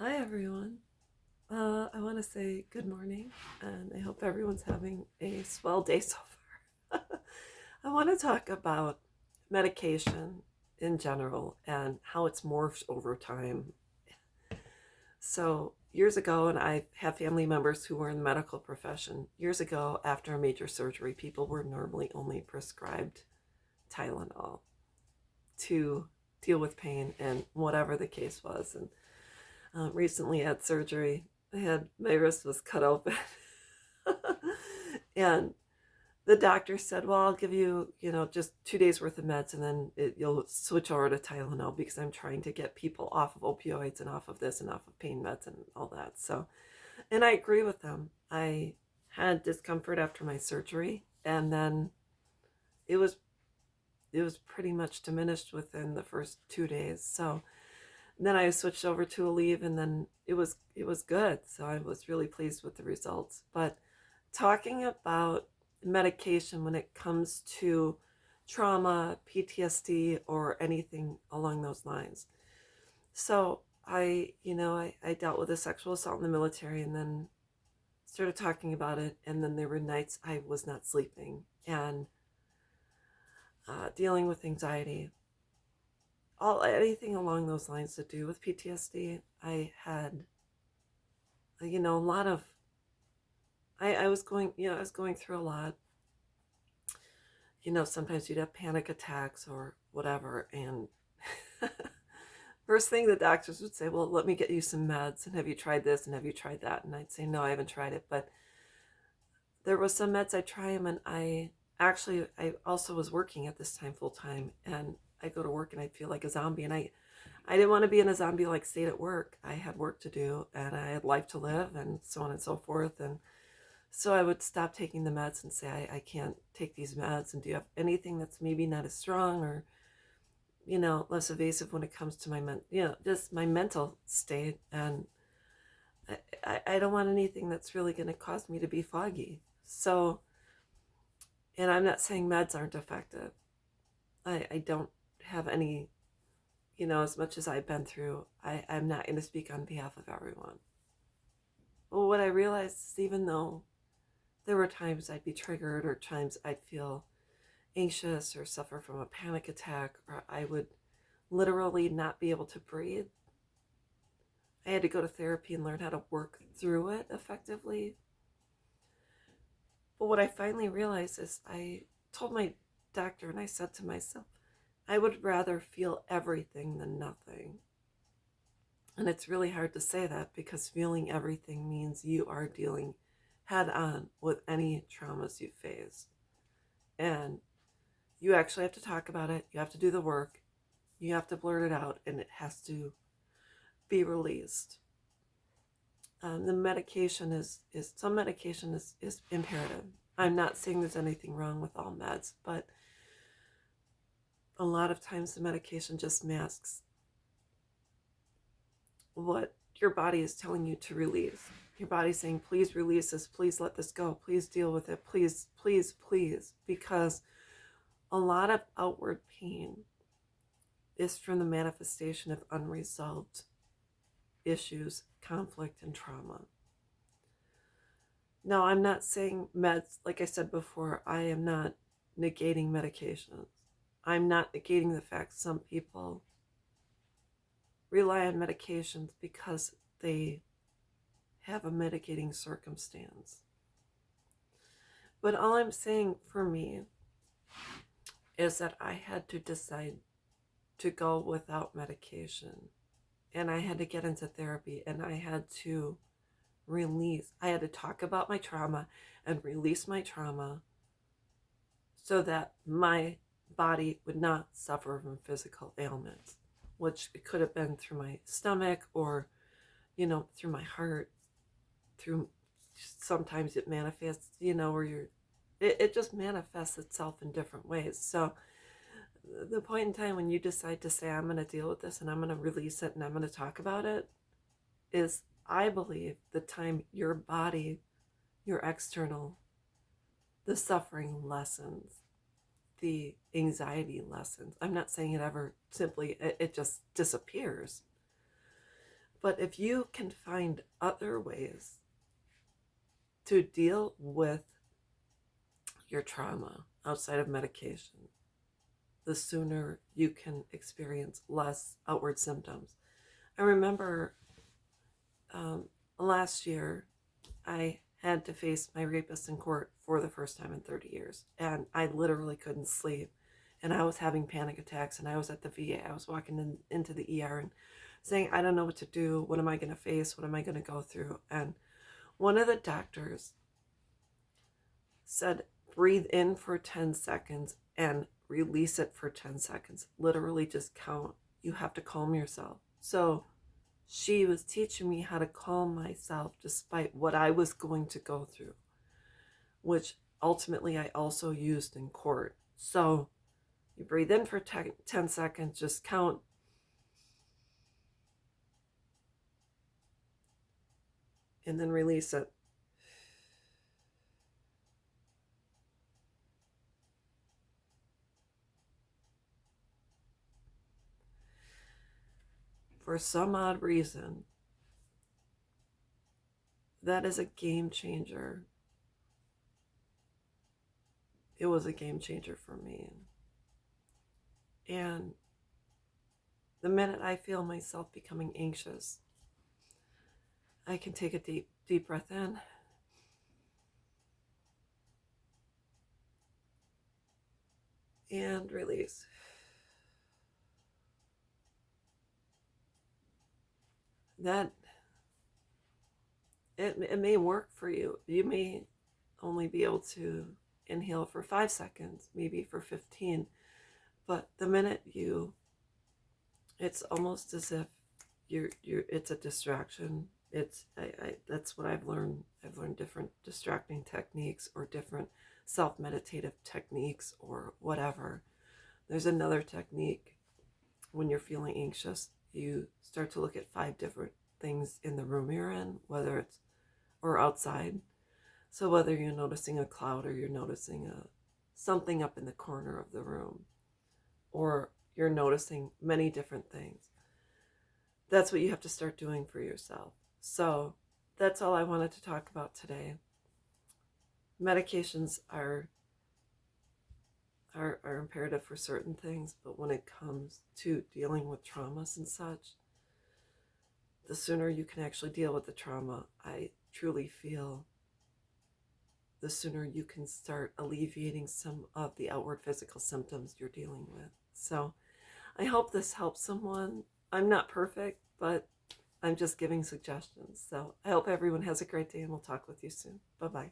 Hi, everyone. I want to say good morning, and I hope everyone's having a swell day so far. I want to talk about medication in general and how it's morphed over time. So, years ago, and I have family members who were in the medical profession, years ago, after a major surgery, people were normally only prescribed Tylenol to deal with pain and whatever the case was. And recently had surgery. My wrist was cut open, and the doctor said, "Well, I'll give you, just 2 days worth of meds, and then you'll switch over to Tylenol because I'm trying to get people off of opioids and off of this and off of pain meds and all that." So, and I agree with them. I had discomfort after my surgery, and then it was it was pretty much diminished within the first 2 days. So then I switched over to Aleve, and then it was good. So I was really pleased with the results. But talking about medication when it comes to trauma, PTSD, or anything along those lines. So I dealt with a sexual assault in the military, and then started talking about it. And then there were nights I was not sleeping and dealing with anxiety, all anything along those lines to do with PTSD. I had a lot of I was going I was going through a lot. Sometimes you'd have panic attacks or whatever, and first thing the doctors would say, "Well, let me get you some meds, and have you tried this, and have you tried that?" And I'd say, "No, I haven't tried it." But there was some meds I try them, and I also was working at this time full time, and I go to work and I feel like a zombie, and I didn't want to be in a zombie like state at work. I had work to do, and I had life to live, and so on and so forth. And so I would stop taking the meds and say, I can't take these meds. And do you have anything that's maybe not as strong or, less evasive when it comes to just my mental state? And I don't want anything that's really going to cause me to be foggy. So, and I'm not saying meds aren't effective. I don't have any, as much as I've been through, I'm not going to speak on behalf of everyone. Well, what I realized is even though there were times I'd be triggered or times I'd feel anxious or suffer from a panic attack, or I would literally not be able to breathe. I had to go to therapy and learn how to work through it effectively. But what I finally realized is I told my doctor and I said to myself, I would rather feel everything than nothing. And it's really hard to say that because feeling everything means you are dealing head on with any traumas you face. And you actually have to talk about it, you have to do the work, you have to blurt it out, and it has to be released. The medication is some medication is imperative. I'm not saying there's anything wrong with all meds, but a lot of times the medication just masks what your body is telling you to release. Your body's saying, please release this, please let this go, please deal with it, please, please, please, because a lot of outward pain is from the manifestation of unresolved issues, conflict, and trauma. Now, I'm not saying meds, like I said before, I am not negating medications. I'm not negating the fact some people rely on medications because they have a mitigating circumstance. But all I'm saying for me is that I had to decide to go without medication. And I had to get into therapy, and I had to I had to talk about my trauma and release my trauma so that my body would not suffer from physical ailments, which it could have been through my stomach or, through my heart, through sometimes it manifests, where it just manifests itself in different ways. So the point in time when you decide to say, I'm going to deal with this and I'm going to release it and I'm going to talk about it is, I believe, the time your body, your external, the suffering lessens, the anxiety lessens. I'm not saying it ever simply, it just disappears. But if you can find other ways to deal with your trauma outside of medication, the sooner you can experience less outward symptoms. I remember last year I had to face my rapist in court for the first time in 30 years, and I literally couldn't sleep. And I was having panic attacks, and I was at the VA. I was walking into the ER and saying, I don't know what to do. What am I going to face? What am I going to go through? And one of the doctors said, breathe in for 10 seconds and release it for 10 seconds. Literally just count. You have to calm yourself. So she was teaching me how to calm myself despite what I was going to go through, which ultimately I also used in court. So you breathe in for 10 seconds, just count, and then release it. For some odd reason, that is a game changer. It was a game changer for me. And the minute I feel myself becoming anxious, I can take a deep breath in and release. That it may work for you. You may only be able to inhale for 5 seconds, maybe for 15, but the minute it's almost as if it's a distraction. That's what I've learned. I've learned different distracting techniques or different self-meditative techniques or whatever. There's another technique when you're feeling anxious. You start to look at 5 different things in the room you're in, whether it's or outside. So whether you're noticing a cloud or you're noticing something up in the corner of the room, or you're noticing many different things, that's what you have to start doing for yourself. So that's all I wanted to talk about today. Medications are imperative for certain things, but when it comes to dealing with traumas and such, the sooner you can actually deal with the trauma, I truly feel the sooner you can start alleviating some of the outward physical symptoms you're dealing with. So I hope this helps someone. I'm not perfect, but I'm just giving suggestions. So I hope everyone has a great day, and we'll talk with you soon. Bye-bye.